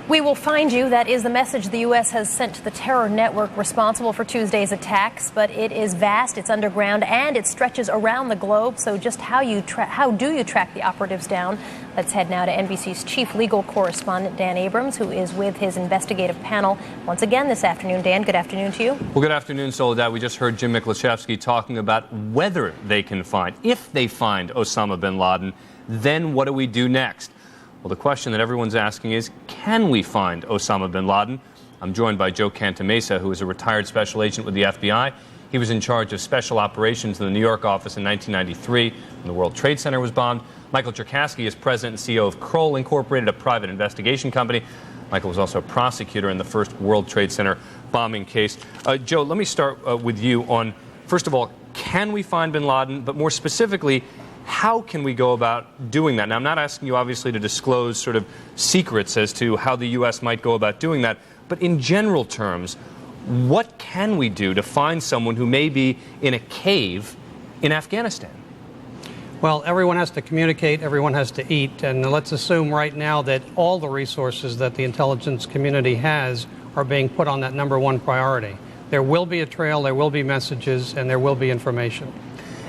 We will find you. That is the message the U.S. has sent to the terror network responsible for Tuesday's attacks. But it is vast, it's underground, and it stretches around the globe. So just how do you track the operatives down? Let's head now to NBC's chief legal correspondent, Dan Abrams, who is with his investigative panel once again this afternoon. Dan, good afternoon to you. Well, good afternoon, Soledad. We just heard Jim Miklaszewski talking about whether they can find, if they find Osama bin Laden, then what do we do next? Well, the question that everyone's asking is, can we find Osama bin Laden? I'm joined by Joe Cantamessa, who is a retired special agent with the FBI. He was in charge of special operations in the New York office in 1993 when the World Trade Center was bombed. Michael Cherkasky is president and CEO of Kroll, Incorporated, a private investigation company. Michael was also a prosecutor in the first World Trade Center bombing case. Joe, let me start with you on, first of all, can we find bin Laden? But more specifically, how can we go about doing that? Now, I'm not asking you, obviously, to disclose sort of secrets as to how the U.S. might go about doing that. But in general terms, what can we do to find someone who may be in a cave in Afghanistan? Well, everyone has to communicate, everyone has to eat, and let's assume right now that all the resources that the intelligence community has are being put on that number one priority. There will be a trail, there will be messages, and there will be information.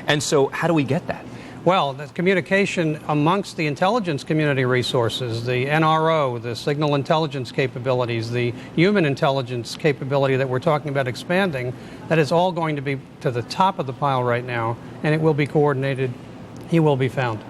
And so how do we get that? Well, the communication amongst the intelligence community resources, the NRO, the signal intelligence capabilities, the human intelligence capability that we're talking about expanding, that is all going to be to the top of the pile right now, and it will be coordinated. He will be found.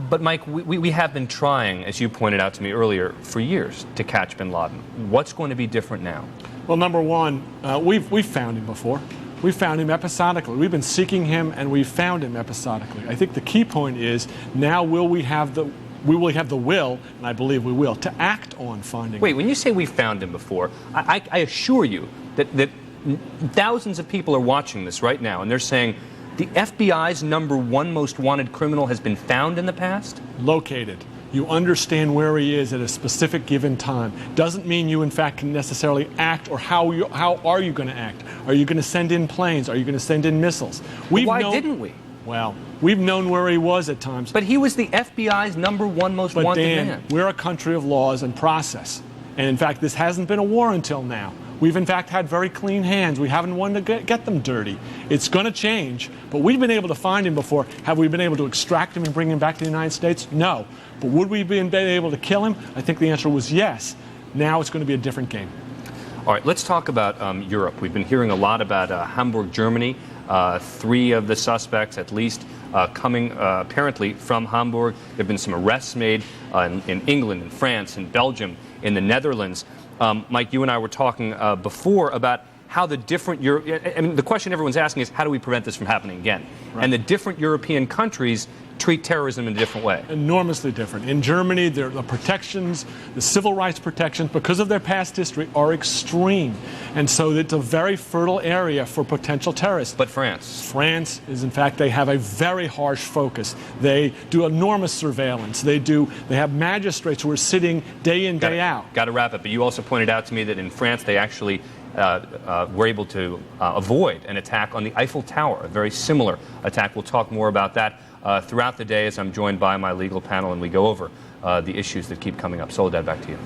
But, Mike, we have been trying, as you pointed out to me earlier, for years to catch bin Laden. What's going to be different now? Well, number one, we've found him before. We found him episodically. We've been seeking him, and we've found him episodically. I think the key point is now we will have the will, and I believe we will, to act on finding him. Wait, when you say we found him before, I assure you that thousands of people are watching this right now, and they're saying the FBI's number one most wanted criminal has been found in the past? Located. You understand where he is at a specific given time. Doesn't mean you, in fact, can necessarily act, or how are you going to act? Are you going to send in planes? Are you going to send in missiles? Why didn't we? Well, we've known where he was at times. But he was the FBI's number one most wanted man. We're a country of laws and process. And, in fact, this hasn't been a war until now. We've, in fact, had very clean hands. We haven't wanted to get them dirty. It's going to change, but we've been able to find him before. Have we been able to extract him and bring him back to the United States? No. But would we have been able to kill him? I think the answer was yes. Now it's going to be a different game. All right, let's talk about Europe. We've been hearing a lot about Hamburg, Germany. 3 of the suspects, at least, coming apparently from Hamburg. There have been some arrests made in England, in France, in Belgium, in the Netherlands. Mike, you and I were talking before about how the different the question everyone's asking is, how do we prevent this from happening again? Right. And the different European countries treat terrorism in a different way. Enormously different. In Germany, the protections, the civil rights protections, because of their past history, are extreme. And so it's a very fertile area for potential terrorists. But France? France is, in fact, they have a very harsh focus. They do enormous surveillance. They have magistrates who are sitting day in, day out. Got to wrap it. But you also pointed out to me that in France, they actually were able to avoid an attack on the Eiffel Tower, a very similar attack. We'll talk more about that throughout the day as I'm joined by my legal panel and we go over the issues that keep coming up. Soledad, back to you.